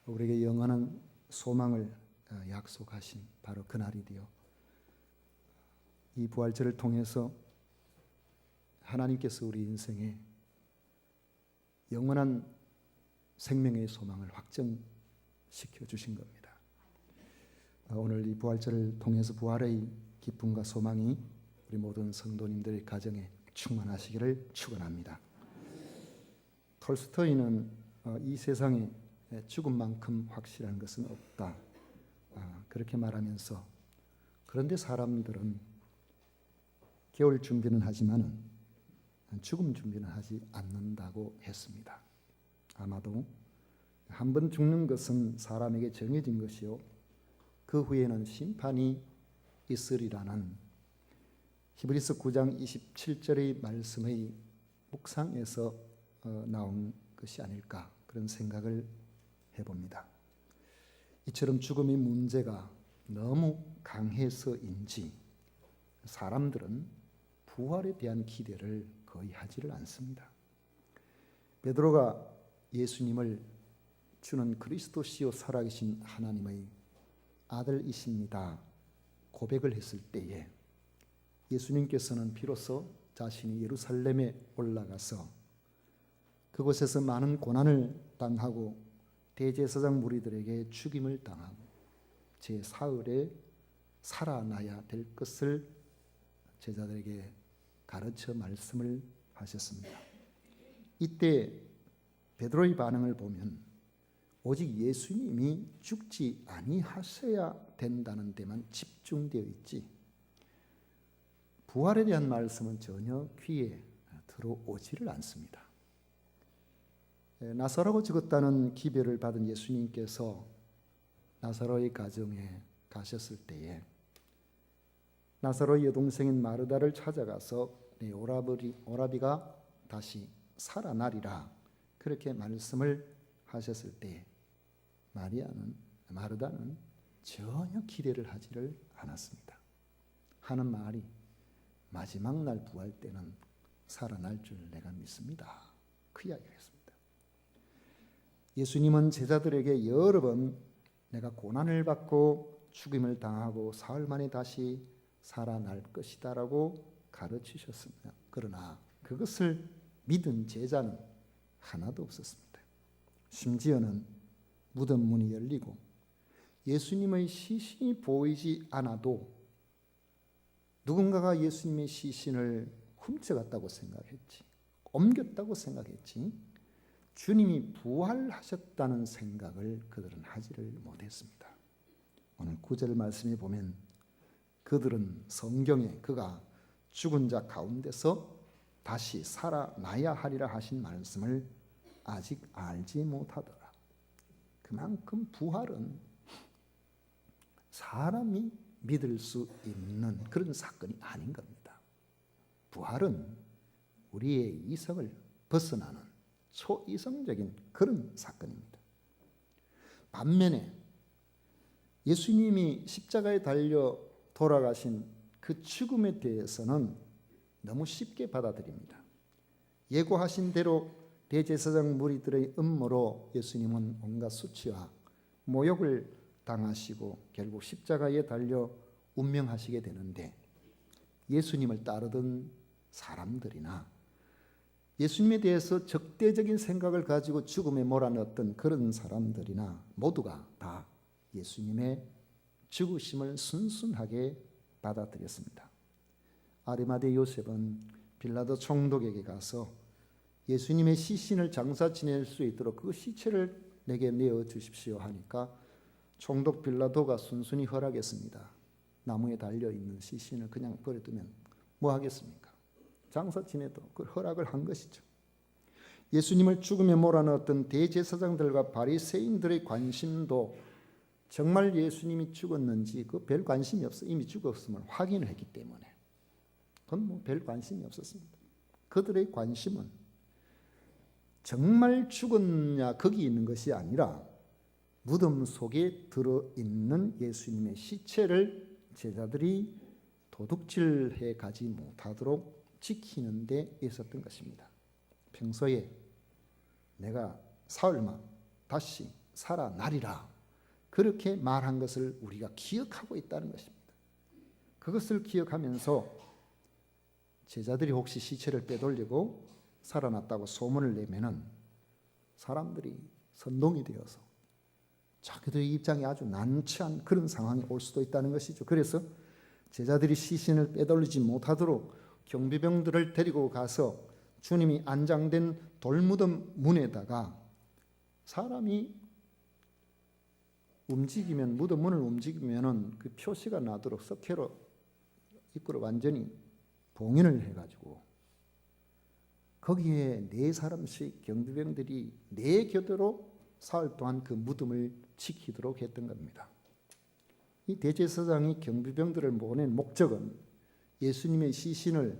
우리에게 영원한 소망을 약속하신 바로 그날이디요. 이 부활절을 통해서 하나님께서 우리 인생에 영원한 생명의 소망을 확정시켜 주신 겁니다. 오늘 이 부활절을 통해서 부활의 기쁨과 소망이 우리 모든 성도님들의 가정에 충만하시기를 축원합니다. 톨스토이는 이 세상에 죽음만큼 확실한 것은 없다, 그렇게 말하면서, 그런데 사람들은 겨울 준비는 하지만 죽음 준비는 하지 않는다고 했습니다. 아마도 한 번 죽는 것은 사람에게 정해진 것이요, 그 후에는 심판이 있으리라는 히브리서 9장 27절의 말씀의 묵상에서 나온 것이 아닐까, 그런 생각을 해봅니다. 이처럼 죽음의 문제가 너무 강해서인지 사람들은 부활에 대한 기대를 거의 하지를 않습니다. 베드로가 예수님을 주는 그리스도시요 살아계신 하나님의 아들이십니다 고백을 했을 때에 예수님께서는 비로소 자신이 예루살렘에 올라가서 그곳에서 많은 고난을 당하고 대제사장 무리들에게 죽임을 당하고 제4일에 살아나야 될 것을 제자들에게 가르쳐 말씀을 하셨습니다. 이때 베드로의 반응을 보면 오직 예수님이 죽지 아니하셔야 된다는 데만 집중되어 있지 부활에 대한 말씀은 전혀 귀에 들어오지를 않습니다. 나사로가 죽었다는 기별을 받은 예수님께서 나사로의 가정에 가셨을 때에 나사로의 여동생인 마르다를 찾아가서 네 오라비가 다시 살아나리라, 그렇게 말씀을 하셨을 때 마르다는 전혀 기대를 하지를 않았습니다. 하는 말이 마지막 날 부활 때는 살아날 줄 내가 믿습니다, 그 이야기를 했습니다. 예수님은 제자들에게 여러 번 내가 고난을 받고 죽임을 당하고 사흘 만에 다시 살아날 것이다 라고 가르치셨습니다. 그러나 그것을 믿은 제자는 하나도 없었습니다. 심지어는 무덤 문이 열리고 예수님의 시신이 보이지 않아도 누군가가 예수님의 시신을 훔쳐갔다고 생각했지, 옮겼다고 생각했지, 주님이 부활하셨다는 생각을 그들은 하지를 못했습니다. 오늘 9절 말씀에 보면 그들은 성경에 그가 죽은 자 가운데서 다시 살아나야 하리라 하신 말씀을 아직 알지 못하더라. 그만큼 부활은 사람이 믿을 수 있는 그런 사건이 아닌 겁니다. 부활은 우리의 이성을 벗어나는 초이성적인 그런 사건입니다. 반면에 예수님이 십자가에 달려 돌아가신 그 죽음에 대해서는 너무 쉽게 받아들입니다. 예고하신 대로 대제사장 무리들의 음모로 예수님은 온갖 수치와 모욕을 당하시고 결국 십자가에 달려 운명하시게 되는데, 예수님을 따르던 사람들이나 예수님에 대해서 적대적인 생각을 가지고 죽음에 몰아넣었던 그런 사람들이나 모두가 다 예수님의 죽으심을 순순하게 받아들였습니다. 아리마대 요셉은 빌라도 총독에게 가서 예수님의 시신을 장사 지낼 수 있도록 그 시체를 내게 내어 주십시오 하니까 총독 빌라도가 순순히 허락했습니다. 나무에 달려있는 시신을 그냥 버려두면 뭐 하겠습니까? 장사 지내도 그 허락을 한 것이죠. 예수님을 죽음에 몰아넣었던 대제사장들과 바리새인들의 관심도 정말 예수님이 죽었는지 그 별 관심이 없어. 이미 죽었음을 확인을 했기 때문에 그건 뭐 별 관심이 없었습니다. 그들의 관심은 정말 죽었냐 거기 있는 것이 아니라 무덤 속에 들어있는 예수님의 시체를 제자들이 도둑질해 가지 못하도록 지키는 데 있었던 것입니다. 평소에 내가 사흘만 다시 살아나리라. 그렇게 말한 것을 우리가 기억하고 있다는 것입니다. 그것을 기억하면서 제자들이 혹시 시체를 빼돌리고 살아났다고 소문을 내면은 사람들이 선동이 되어서 자기들의 입장이 아주 난처한 그런 상황이 올 수도 있다는 것이죠. 그래서 제자들이 시신을 빼돌리지 못하도록 경비병들을 데리고 가서 주님이 안장된 돌무덤 문에다가 사람이 움직이면, 무덤 문을 움직이면은 그 표시가 나도록 석회로 입구를 완전히 봉인을 해가지고 거기에 4사람씩 경비병들이 4교대로 사흘 동안 그 무덤을 지키도록 했던 겁니다. 이 대제사장이 경비병들을 보낸 목적은 예수님의 시신을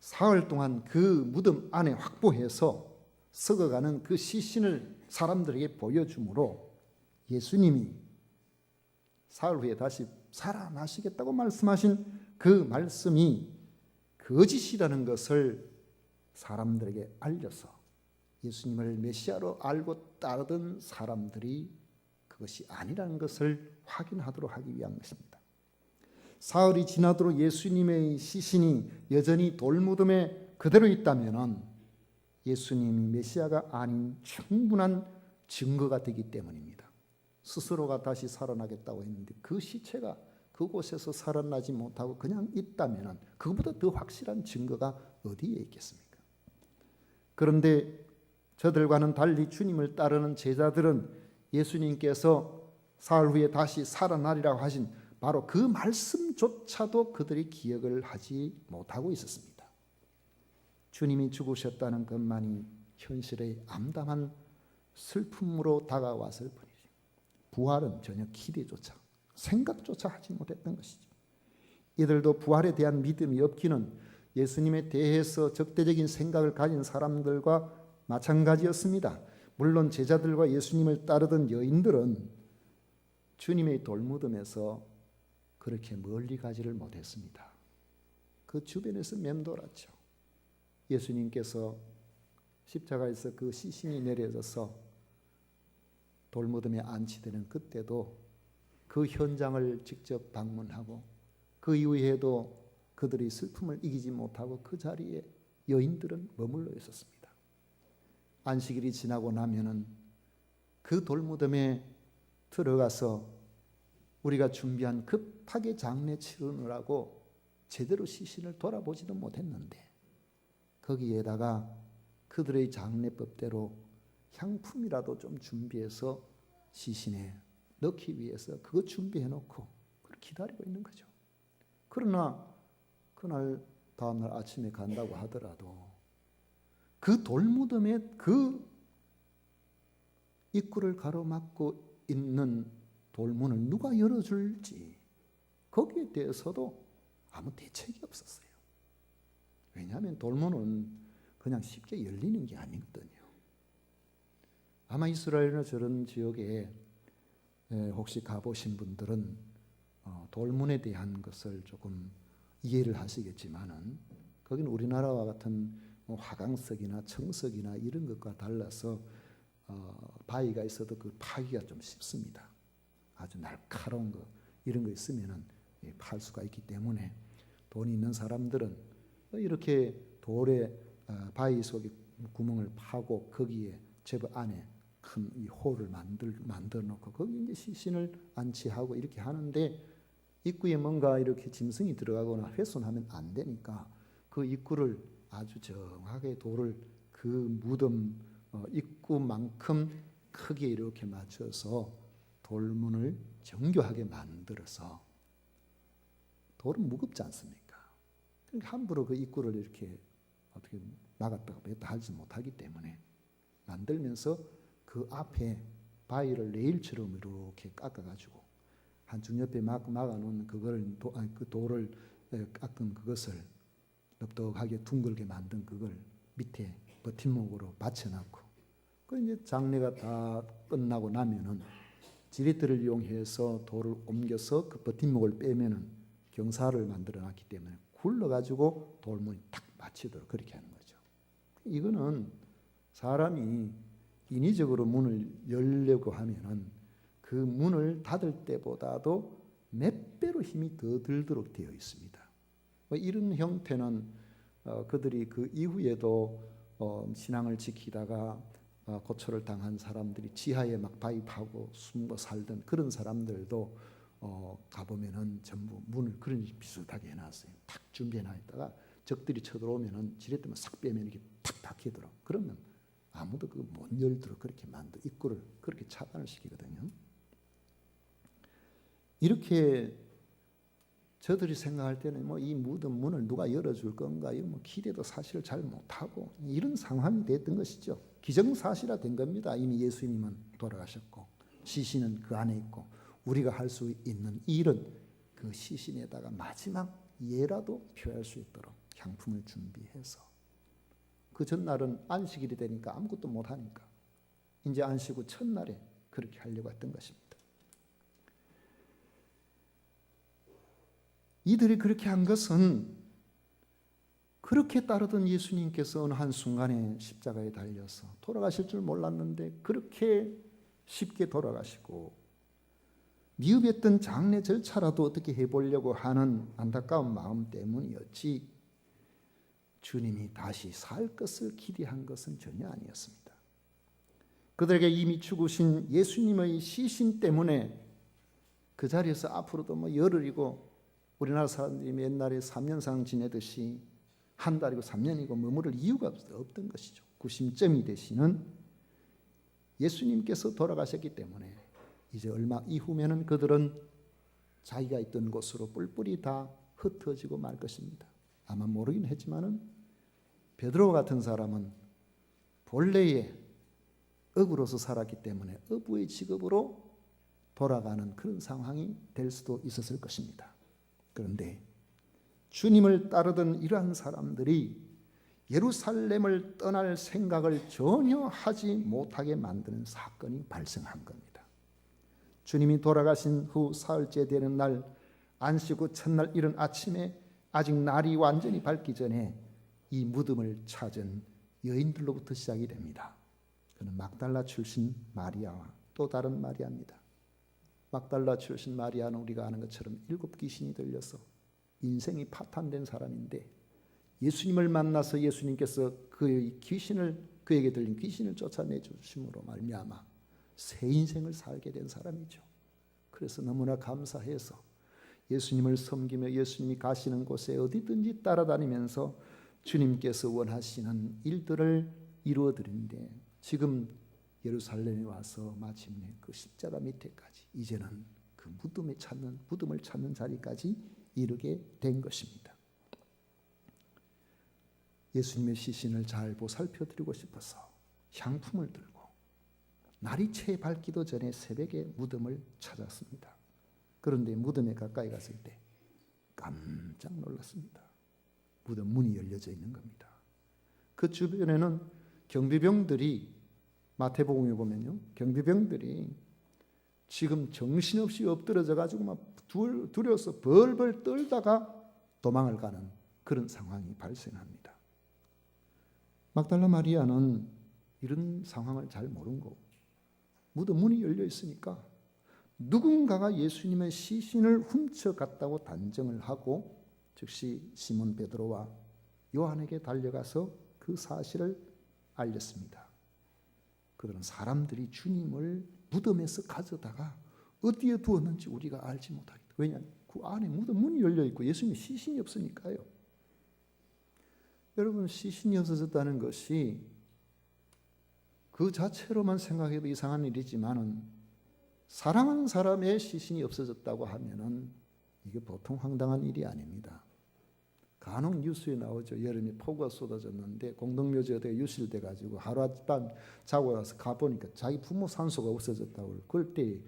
사흘 동안 그 무덤 안에 확보해서 썩어가는 그 시신을 사람들에게 보여주므로 예수님이 사흘 후에 다시 살아나시겠다고 말씀하신 그 말씀이 거짓이라는 것을 사람들에게 알려서 예수님을 메시아로 알고 따르던 사람들이 그것이 아니라는 것을 확인하도록 하기 위한 것입니다. 사흘이 지나도록 예수님의 시신이 여전히 돌무덤에 그대로 있다면 예수님이 메시아가 아닌 충분한 증거가 되기 때문입니다. 스스로가 다시 살아나겠다고 했는데 그 시체가 그곳에서 살아나지 못하고 그냥 있다면 그것보다 더 확실한 증거가 어디에 있겠습니까? 그런데 저들과는 달리 주님을 따르는 제자들은 예수님께서 사흘 후에 다시 살아나리라고 하신 바로 그 말씀조차도 그들이 기억을 하지 못하고 있었습니다. 주님이 죽으셨다는 것만이 현실의 암담한 슬픔으로 다가왔을 뿐이지 부활은 전혀 기대조차 생각조차 하지 못했던 것이죠. 이들도 부활에 대한 믿음이 없기는 예수님에 대해서 적대적인 생각을 가진 사람들과 마찬가지였습니다. 물론 제자들과 예수님을 따르던 여인들은 주님의 돌무덤에서 그렇게 멀리 가지를 못했습니다. 그 주변에서 맴돌았죠. 예수님께서 십자가에서 그 시신이 내려져서 돌무덤에 안치되는 그때도 그 현장을 직접 방문하고 그 이후에도 그들이 슬픔을 이기지 못하고 그 자리에 여인들은 머물러 있었습니다. 안식일이 지나고 나면은 그 돌무덤에 들어가서 우리가 준비한 급하게 장례 치르느라고 제대로 시신을 돌아보지도 못했는데 거기에다가 그들의 장례법대로 향품이라도 좀 준비해서 시신에 넣기 위해서 그거 준비해 놓고 기다리고 있는 거죠. 그러나 그날 다음날 아침에 간다고 하더라도 그 돌무덤에 그 입구를 가로막고 있는 돌문을 누가 열어줄지 거기에 대해서도 아무 대책이 없었어요. 왜냐하면 돌문은 그냥 쉽게 열리는 게 아니거든요. 아마 이스라엘이나 저런 지역에 혹시 가보신 분들은 돌문에 대한 것을 조금 이해를 하시겠지만은 거기는 우리나라와 같은 화강석이나 청석이나 이런 것과 달라서 바위가 있어도 그 파기가 좀 쉽습니다. 아주 날카로운 거 이런 거 있으면은 팔 수가 있기 때문에 돈이 있는 사람들은 이렇게 돌에 바위 속에 구멍을 파고 거기에 제법 안에 큰 이 홀을 만들어 놓고 거기 이제 시신을 안치하고 이렇게 하는데 입구에 뭔가 이렇게 짐승이 들어가거나 훼손하면 안 되니까 그 입구를 아주 정확하게 돌을 그 무덤 입구만큼 크게 이렇게 맞춰서 돌문을 정교하게 만들어서 돌은 무겁지 않습니까? 그러니까 함부로 그 입구를 이렇게 어떻게 나갔다가 뺐다 하지 못하기 때문에 만들면서 그 앞에 바위를 레일처럼 이렇게 깎아가지고 한중 옆에 막아놓은 그걸 그 돌을 깎은 그것을 넓적하게 둥글게 만든 그걸 밑에 버팀목으로 받쳐놨고 그 이제 장례가 다 끝나고 나면은 지렛대를 이용해서 돌을 옮겨서 그 버팀목을 빼면은 경사를 만들어놨기 때문에 굴러가지고 돌문이 탁 맞히도록 그렇게 하는 거죠. 이거는 사람이 인위적으로 문을 열려고 하면은 그 문을 닫을 때보다도 몇 배로 힘이 더 들도록 되어 있습니다. 이런 형태는 그들이 그 이후에도 신앙을 지키다가 고초를 당한 사람들이 지하에 막 바위파고 숨고 살던 그런 사람들도 가보면은 전부 문을 그런 비슷하게 해놨어요. 탁 준비해놨다가 적들이 쳐들어오면은 지렛대만 싹 빼면 이렇게 탁 닫히더라고. 그러면 아무도 그 못 열도록 그렇게 만들 입구를 그렇게 차단을 시키거든요. 이렇게 저들이 생각할 때는 뭐 이 무덤 문을 누가 열어줄 건가 이런 뭐 기대도 사실 잘 못하고 이런 상황이 됐던 것이죠. 기정사실화된 겁니다. 이미 예수님은 돌아가셨고 시신은 그 안에 있고 우리가 할 수 있는 일은 그 시신에다가 마지막 예라도 표할 수 있도록 향품을 준비해서 그 전날은 안식일이 되니까 아무것도 못하니까 이제 안식 후 첫날에 그렇게 하려고 했던 것입니다. 이들이 그렇게 한 것은 그렇게 따르던 예수님께서 어느 한순간에 십자가에 달려서 돌아가실 줄 몰랐는데 그렇게 쉽게 돌아가시고 미흡했던 장례 절차라도 어떻게 해보려고 하는 안타까운 마음 때문이었지 주님이 다시 살 것을 기대한 것은 전혀 아니었습니다. 그들에게 이미 죽으신 예수님의 시신 때문에 그 자리에서 앞으로도 뭐 열흘이고 우리나라 사람들이 옛날에 3년상 지내듯이 한 달이고 3년이고 머무를 이유가 없던 것이죠. 구심점이 되시는 예수님께서 돌아가셨기 때문에 이제 얼마 이후면은 그들은 자기가 있던 곳으로 뿔뿔이 다 흩어지고 말 것입니다. 아마 모르긴 했지만은 베드로 같은 사람은 본래의 어부로서 살았기 때문에 어부의 직업으로 돌아가는 그런 상황이 될 수도 있었을 것입니다. 그런데 주님을 따르던 이러한 사람들이 예루살렘을 떠날 생각을 전혀 하지 못하게 만드는 사건이 발생한 겁니다. 주님이 돌아가신 후 사흘째 되는 날 안식 후 첫날 이른 아침에 아직 날이 완전히 밝기 전에 이 무덤을 찾은 여인들로부터 시작이 됩니다. 그는 막달라 출신 마리아와 또 다른 마리아입니다. 막달라 출신 마리아는 우리가 아는 것처럼 7 귀신이 들려서 인생이 파탄된 사람인데 예수님을 만나서 예수님께서 그에게 들린 귀신을 쫓아내 주심으로 말미암아 새 인생을 살게 된 사람이죠. 그래서 너무나 감사해서 예수님을 섬기며 예수님이 가시는 곳에 어디든지 따라다니면서 주님께서 원하시는 일들을 이루어 드리는데 지금 예루살렘에 와서 마침내 그 십자가 밑에까지 이제는 그 무덤을 찾는 자리까지 이르게 된 것입니다. 예수님의 시신을 잘 보살펴드리고 싶어서 향품을 들고 날이 채 밝기도 전에 새벽에 무덤을 찾았습니다. 그런데 무덤에 가까이 갔을 때 깜짝 놀랐습니다. 무덤 문이 열려져 있는 겁니다. 그 주변에는 경비병들이 마태복음에 보면요, 경비병들이 지금 정신없이 엎드려져 가지고 막 두려워서 벌벌 떨다가 도망을 가는 그런 상황이 발생합니다. 막달라 마리아는 이런 상황을 잘 모른 거고 무덤 문이 열려 있으니까 누군가가 예수님의 시신을 훔쳐갔다고 단정을 하고 즉시 시몬 베드로와 요한에게 달려가서 그 사실을 알렸습니다. 그들은 사람들이 주님을 무덤에서 가져다가 어디에 두었는지 우리가 알지 못하겠다. 왜냐하면 그 안에 무덤 문이 열려 있고 예수님의 시신이 없으니까요. 여러분, 시신이 없어졌다는 것이 그 자체로만 생각해도 이상한 일이지만은 사랑하는 사람의 시신이 없어졌다고 하면은 이게 보통 황당한 일이 아닙니다. 간혹 뉴스에 나오죠. 여름에 폭우가 쏟아졌는데 공동묘지에 유실돼 가지고 하룻밤 자고 나서 가보니까 자기 부모 산소가 없어졌다고. 그럴 때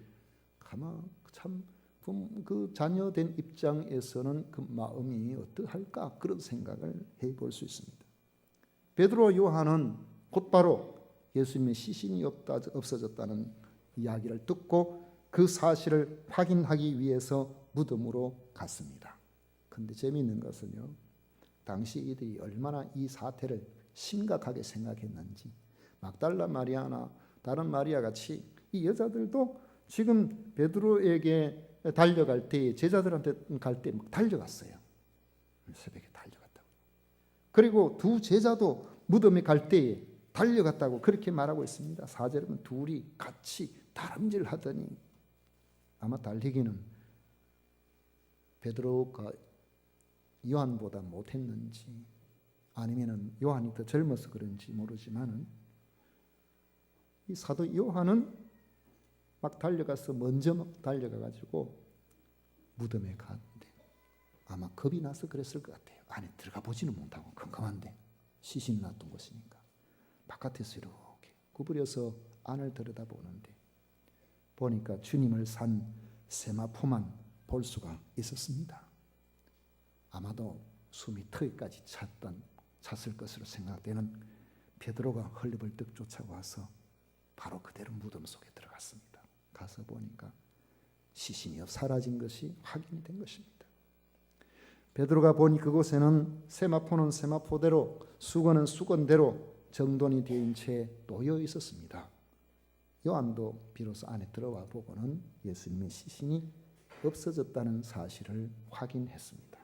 가만 참 그 자녀된 입장에서는 그 마음이 어떠할까 그런 생각을 해볼 수 있습니다. 베드로 요한은 곧바로 예수님의 시신이 없어졌다는 이야기를 듣고 그 사실을 확인하기 위해서 무덤으로 갔습니다. 그런데 재미있는 것은요, 당시 이들이 얼마나 이 사태를 심각하게 생각했는지 막달라 마리아나 다른 마리아 같이 이 여자들도 지금 베드로에게 달려갈 때, 제자들한테 갈 때 달려갔어요. 새벽에 달려갔다고. 그리고 두 제자도 무덤에 갈 때에 달려갔다고 그렇게 말하고 있습니다. 4절은 둘이 같이 다름질 하더니, 아마 달리기는 베드로가 요한보다 못했는지 아니면 요한이 더 젊어서 그런지 모르지만은 이 사도 요한은 막 달려가서 먼저 막 달려가가지고 무덤에 갔는데 아마 겁이 나서 그랬을 것 같아요. 안에 들어가 보지는 못하고 컴컴한데 시신 놨던 곳이니까 바깥에서 이렇게 구부려서 안을 들여다보는데 보니까 주님을 산 세마포만 볼 수가 있었습니다. 아마도 숨이 턱에까지 찼을 것으로 생각되는 베드로가 헐레벌떡 쫓아와서 바로 그대로 무덤 속에 들어갔습니다. 가서 보니까 시신이 사라진 것이 확인이 된 것입니다. 베드로가 보니 그곳에는 세마포는 세마포대로, 수건은 수건대로 정돈이 되어 채 놓여 있었습니다. 요한도 비로소 안에 들어와 보고는 예수님의 시신이 없어졌다는 사실을 확인했습니다.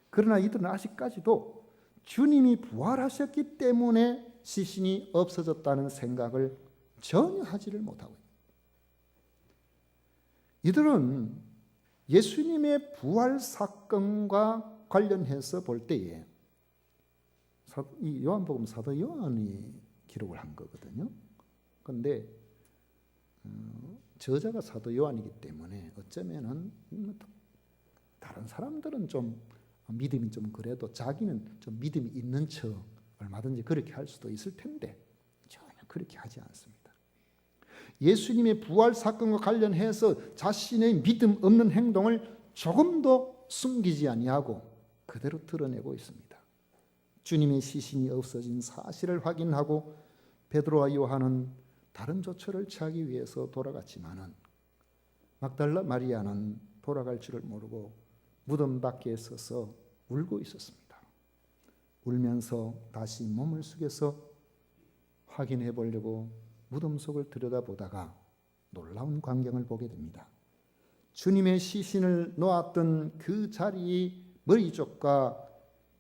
그러나 이들은 아직까지도 주님이 부활하셨기 때문에 시신이 없어졌다는 생각을 전혀 하지를 못하고 있습니다. 이들은 예수님의 부활 사건과 관련해서 볼 때에 이 요한복음 사도 요한이 기록을 한 거거든요. 그런데 저자가 사도 요한이기 때문에 어쩌면은 다른 사람들은 좀 믿음이 좀 그래도 자기는 좀 믿음이 있는 척 얼마든지 그렇게 할 수도 있을 텐데 전혀 그렇게 하지 않습니다. 예수님의 부활 사건과 관련해서 자신의 믿음 없는 행동을 조금도 숨기지 아니하고 그대로 드러내고 있습니다. 주님의 시신이 없어진 사실을 확인하고 베드로와 요한은 다른 조처를 취하기 위해서 돌아갔지만은 막달라 마리아는 돌아갈 줄을 모르고 무덤 밖에 서서 울고 있었습니다. 울면서 다시 몸을 숙여서 확인해 보려고 무덤 속을 들여다보다가 놀라운 광경을 보게 됩니다. 주님의 시신을 놓았던 그 자리의 머리 쪽과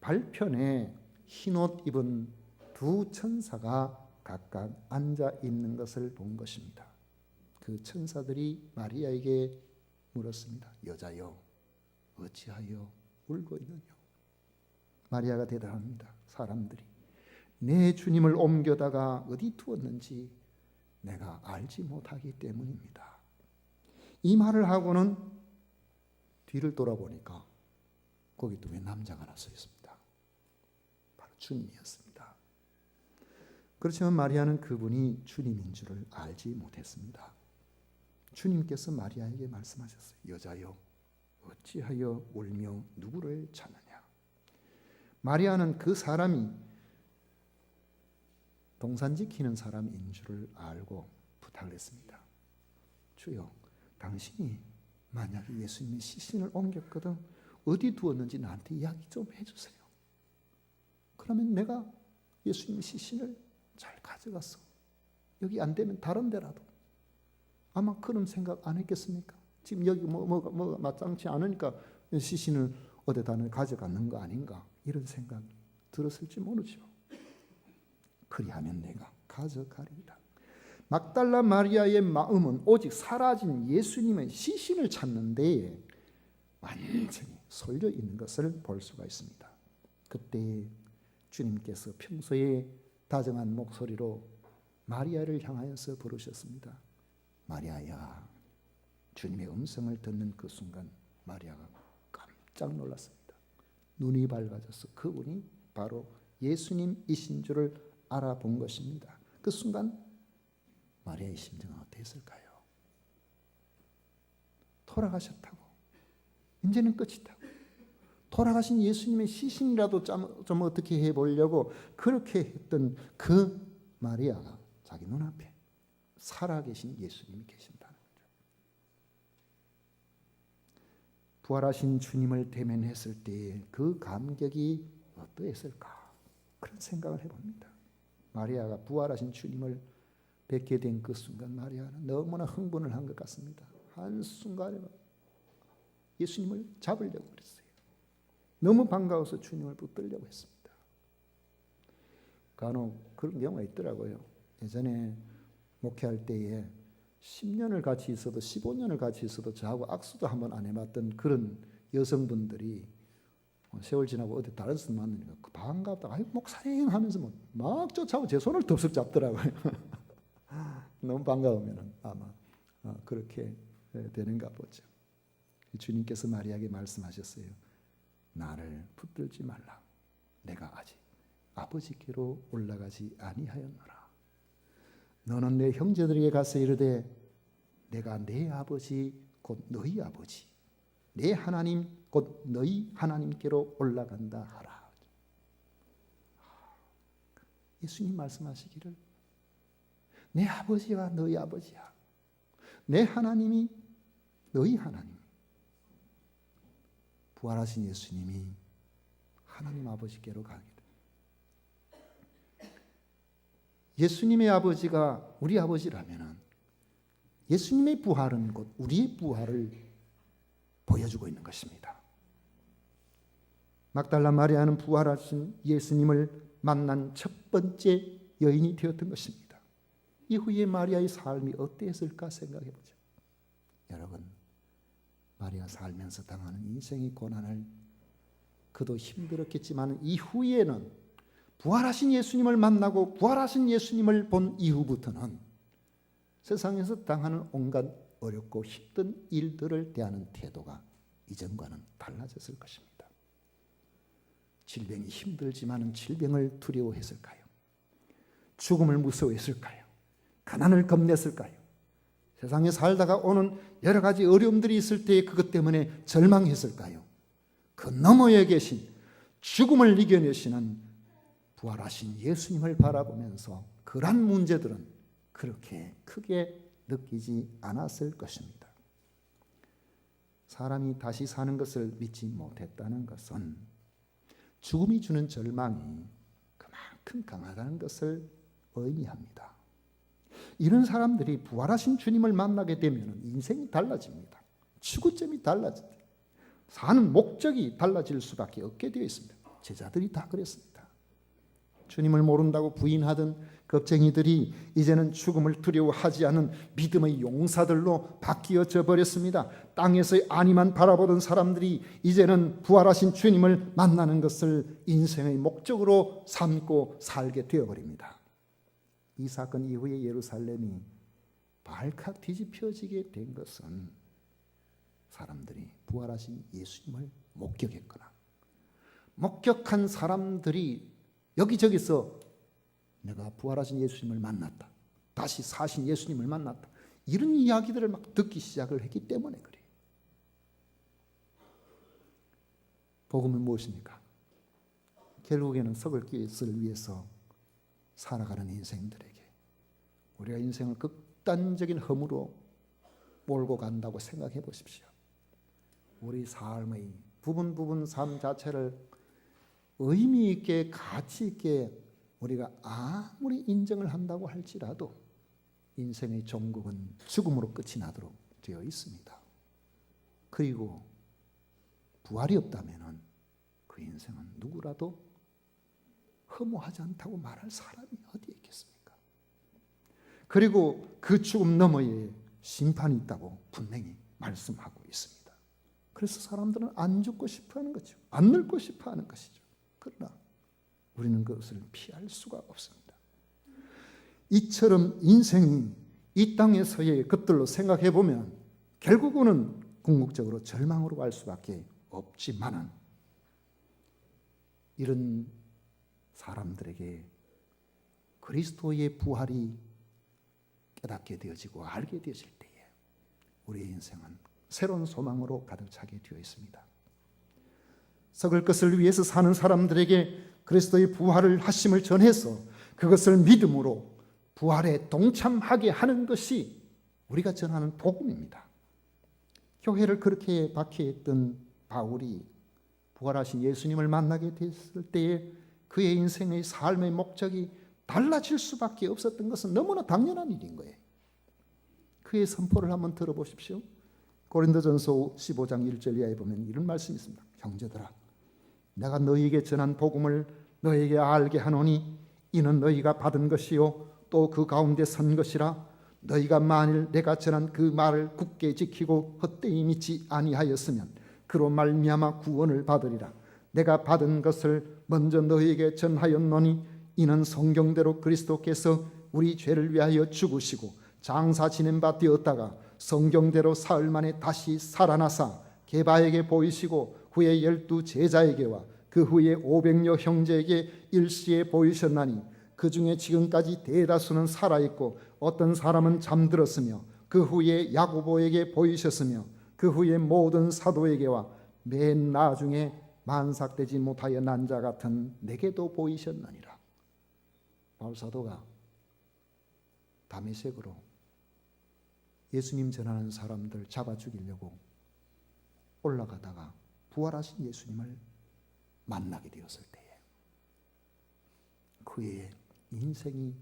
발편에 흰옷 입은 두 천사가 각각 앉아 있는 것을 본 것입니다. 그 천사들이 마리아에게 물었습니다. 여자여, 어찌하여 울고 있느냐? 마리아가 대답합니다. 사람들이 내 주님을 옮겨다가 어디 두었는지 내가 알지 못하기 때문입니다. 이 말을 하고는 뒤를 돌아보니까 거기 또 왜 남자가 하나 서 있습니다. 바로 주님이었습니다. 그렇지만 마리아는 그분이 주님인 줄을 알지 못했습니다. 주님께서 마리아에게 말씀하셨어요. 여자여, 어찌하여 울며 누구를 찾느냐? 마리아는 그 사람이 동산 지키는 사람인 줄을 알고 부탁을 했습니다. 주여, 당신이 만약에 예수님의 시신을 옮겼거든 어디 두었는지 나한테 이야기 좀 해주세요. 그러면 내가 예수님의 시신을 잘 가져갔어. 여기 안 되면 다른 데라도. 아마 그런 생각 안 했겠습니까? 지금 여기 뭐가 마땅치 않으니까 시신을 어디다 가져가는 거 아닌가 이런 생각이 들었을지 모르죠. 그리하면 내가 가져가리이다. 막달라 마리아의 마음은 오직 사라진 예수님의 시신을 찾는 데에 완전히 쏠려 있는 것을 볼 수가 있습니다. 그때 주님께서 평소에 다정한 목소리로 마리아를 향하여서 부르셨습니다. 마리아야. 주님의 음성을 듣는 그 순간 마리아가 깜짝 놀랐습니다. 눈이 밝아져서 그분이 바로 예수님이신 줄을 알아본 것입니다. 그 순간 마리아의 심정은 어땠을까요? 돌아가셨다고. 이제는 끝이다. 돌아가신 예수님의 시신이라도 좀 어떻게 해보려고 그렇게 했던 그 마리아가 자기 눈앞에 살아계신 예수님이 계신다는 거죠. 부활하신 주님을 대면했을 때 그 감격이 어떠했을까? 그런 생각을 해봅니다. 마리아가 부활하신 주님을 뵙게 된 그 순간 마리아는 너무나 흥분을 한 것 같습니다. 한순간에 예수님을 잡으려고 그랬어요. 너무 반가워서 주님을 붙들려고 했습니다. 간혹 그런 경우가 있더라고요. 예전에 목회할 때에 10년을 같이 있어도 15년을 같이 있어도 저하고 악수도 한번 안 해봤던 그런 여성분들이 세월 지나고 어디 다른 분 만나니까 반갑다. 아이 목사님 하면서 막 쫓아오고 제 손을 덥석 잡더라고요. 너무 반가우면 아마 그렇게 되는가 보죠. 주님께서 마리아에게 말씀하셨어요. 나를 붙들지 말라. 내가 아직 아버지께로 올라가지 아니하였노라. 너는 내 형제들에게 가서 이르되 내가 내 아버지 곧 너희 아버지 내 하나님 곧 너희 하나님께로 올라간다 하라. 예수님 말씀하시기를 내 아버지가 너희 아버지야. 내 하나님이 너희 하나님. 부활하신 예수님이 하나님 아버지께로 가게 돼. 예수님의 아버지가 우리 아버지라면 예수님의 부활은 곧 우리의 부활을 보여주고 있는 것입니다. 막달라 마리아는 부활하신 예수님을 만난 첫 번째 여인이 되었던 것입니다. 이후에 마리아의 삶이 어땠을까 생각해 보죠. 여러분, 마리아 살면서 당하는 인생의 고난을 그도 힘들었겠지만 이후에는 부활하신 예수님을 만나고 부활하신 예수님을 본 이후부터는 세상에서 당하는 온갖 어렵고 힘든 일들을 대하는 태도가 이전과는 달라졌을 것입니다. 질병이 힘들지만 질병을 두려워했을까요? 죽음을 무서워했을까요? 가난을 겁냈을까요? 세상에 살다가 오는 여러 가지 어려움들이 있을 때 그것 때문에 절망했을까요? 그 너머에 계신 죽음을 이겨내시는 부활하신 예수님을 바라보면서 그러한 문제들은 그렇게 크게 느끼지 않았을 것입니다. 사람이 다시 사는 것을 믿지 못했다는 것은 죽음이 주는 절망이 그만큼 강하다는 것을 의미합니다. 이런 사람들이 부활하신 주님을 만나게 되면 인생이 달라집니다. 추구점이 달라집니다. 사는 목적이 달라질 수밖에 없게 되어 있습니다. 제자들이 다 그랬습니다. 주님을 모른다고 부인하던 겁쟁이들이 이제는 죽음을 두려워하지 않은 믿음의 용사들로 바뀌어져 버렸습니다. 땅에서의 안위만 바라보던 사람들이 이제는 부활하신 주님을 만나는 것을 인생의 목적으로 삼고 살게 되어버립니다. 이 사건 이후에 예루살렘이 발칵 뒤집혀지게 된 것은 사람들이 부활하신 예수님을 목격했거나 목격한 사람들이 여기저기서 내가 부활하신 예수님을 만났다. 다시 사신 예수님을 만났다. 이런 이야기들을 막 듣기 시작을 했기 때문에 그래요. 복음은 무엇입니까? 결국에는 썩을 것을 위해서 살아가는 인생들에게 우리가 인생을 극단적인 험으로 몰고 간다고 생각해 보십시오. 우리 삶의 부분 삶 자체를 의미 있게 가치 있게 우리가 아무리 인정을 한다고 할지라도 인생의 종국은 죽음으로 끝이 나도록 되어 있습니다. 그리고 부활이 없다면 그 인생은 누구라도 허무하지 않다고 말할 사람이 어디에 있겠습니까? 그리고 그 죽음 너머에 심판이 있다고 분명히 말씀하고 있습니다. 그래서 사람들은 안 죽고 싶어하는 거죠. 안 늙고 싶어하는 것이죠. 그러나 우리는 그것을 피할 수가 없습니다. 이처럼 인생이 이 땅에서의 것들로 생각해 보면 결국은 궁극적으로 절망으로 갈 수밖에 없지만은 이런 사람들에게 그리스도의 부활이 깨닫게 되어지고 알게 되어질 때에 우리의 인생은 새로운 소망으로 가득 차게 되어 있습니다. 썩을 것을 위해서 사는 사람들에게 그리스도의 부활을 하심을 전해서 그것을 믿음으로 부활에 동참하게 하는 것이 우리가 전하는 복음입니다. 교회를 그렇게 박해했던 바울이 부활하신 예수님을 만나게 됐을 때에 그의 인생의 삶의 목적이 달라질 수밖에 없었던 것은 너무나 당연한 일인 거예요. 그의 선포를 한번 들어보십시오. 고린도전서 15장 1절 이하에 보면 이런 말씀이 있습니다. 형제들아, 내가 너희에게 전한 복음을 너희에게 알게 하노니 이는 너희가 받은 것이요 또 그 가운데 선 것이라. 너희가 만일 내가 전한 그 말을 굳게 지키고 헛되이 믿지 아니하였으면 그로 말미암아 구원을 받으리라. 내가 받은 것을 먼저 너희에게 전하였노니 이는 성경대로 그리스도께서 우리 죄를 위하여 죽으시고 장사 지낸 바 되었다가 성경대로 사흘 만에 다시 살아나사 게바에게 보이시고 후에 12 제자에게와 그 후에 500여 형제에게 일시에 보이셨나니 그 중에 지금까지 대다수는 살아있고 어떤 사람은 잠들었으며 그 후에 야고보에게 보이셨으며 그 후에 모든 사도에게와 맨 나중에 만삭되지 못하여 난 자 같은 내게도 보이셨느니라. 바울 사도가 다메섹으로 예수님 전하는 사람들 잡아 죽이려고 올라가다가 부활하신 예수님을 만나게 되었을 때에 그의 인생이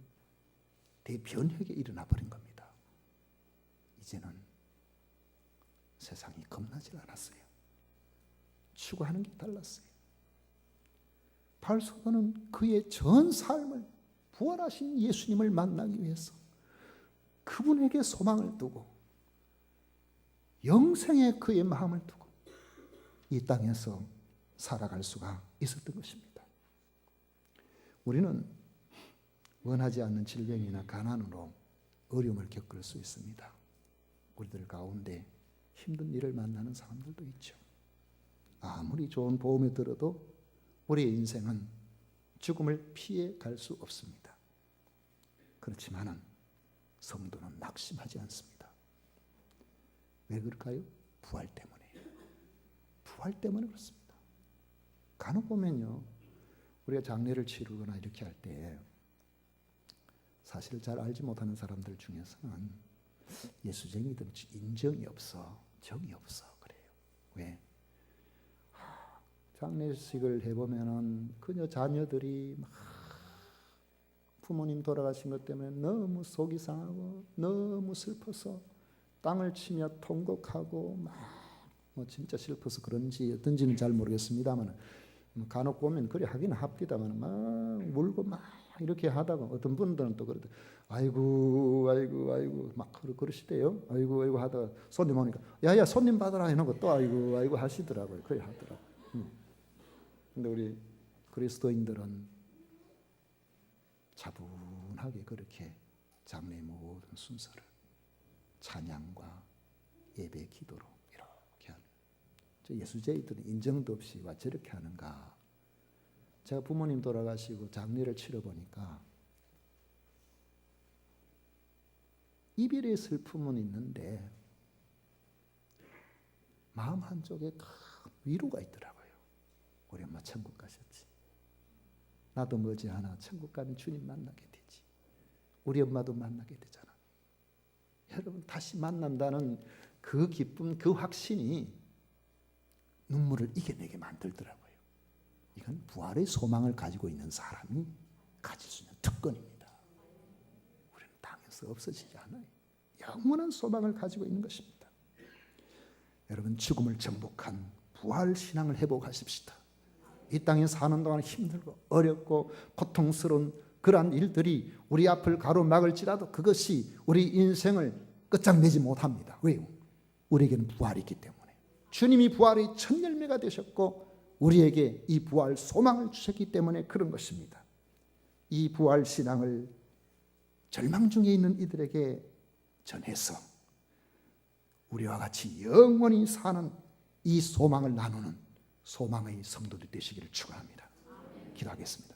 대변혁에 일어나 버린 겁니다. 이제는 세상이 겁나질 않았어요. 추구하는 게 달랐어요. 바울 사도는 그의 전 삶을 부활하신 예수님을 만나기 위해서 그분에게 소망을 두고 영생에 그의 마음을 두고 이 땅에서 살아갈 수가 있었던 것입니다. 우리는 원하지 않는 질병이나 가난으로 어려움을 겪을 수 있습니다. 우리들 가운데 힘든 일을 만나는 사람들도 있죠. 아무리 좋은 보험이 들어도 우리의 인생은 죽음을 피해 갈 수 없습니다. 그렇지만은 성도는 낙심하지 않습니다. 왜 그럴까요? 부활 때문에. 부활 때문에 그렇습니다. 간혹 보면요, 우리가 장례를 치르거나 이렇게 할 때 사실 잘 알지 못하는 사람들 중에서는 예수쟁이들 인정이 없어, 정이 없어 그래요. 왜? 장례식을 해보면은 그녀 자녀들이 막 부모님 돌아가신 것 때문에 너무 속이 상하고 너무 슬퍼서 땅을 치며 통곡하고 막 진짜 슬퍼서 그런지 어떤지는 잘 모르겠습니다만 간혹 보면 그래 하긴 합디다만 막 울고 막 이렇게 하다가 어떤 분들은 또 그러더 아이고 막 그러시대요. 아이고 하다가 손님 오니까 야야 손님 받아라 해놓고 또 아이고 하시더라고요. 그래 하더라고요. 근데 우리 그리스도인들은 차분하게 그렇게 장례의 모든 순서를 찬양과 예배 기도로 이렇게 하는. 예수제이들은 인정도 없이 와 저렇게 하는가. 제가 부모님 돌아가시고 장례를 치러보니까 이별의 슬픔은 있는데 마음 한쪽에 큰 위로가 있더라고요. 우리 엄마 천국 가셨지. 나도 머지않아 천국 가면 주님 만나게 되지. 우리 엄마도 만나게 되잖아. 여러분 다시 만난다는 그 기쁨, 그 확신이 눈물을 이겨내게 만들더라고요. 이건 부활의 소망을 가지고 있는 사람이 가질 수 있는 특권입니다. 우리는 땅에서 없어지지 않아요. 영원한 소망을 가지고 있는 것입니다. 여러분 죽음을 정복한 부활 신앙을 회복하십시다. 이 땅에 사는 동안 힘들고 어렵고 고통스러운 그러한 일들이 우리 앞을 가로막을지라도 그것이 우리 인생을 끝장내지 못합니다. 왜요? 우리에게는 부활이 있기 때문에. 주님이 부활의 첫 열매가 되셨고 우리에게 이 부활 소망을 주셨기 때문에 그런 것입니다. 이 부활 신앙을 절망 중에 있는 이들에게 전해서 우리와 같이 영원히 사는 이 소망을 나누는 소망의 성도들 되시기를 축원합니다. 기도하겠습니다.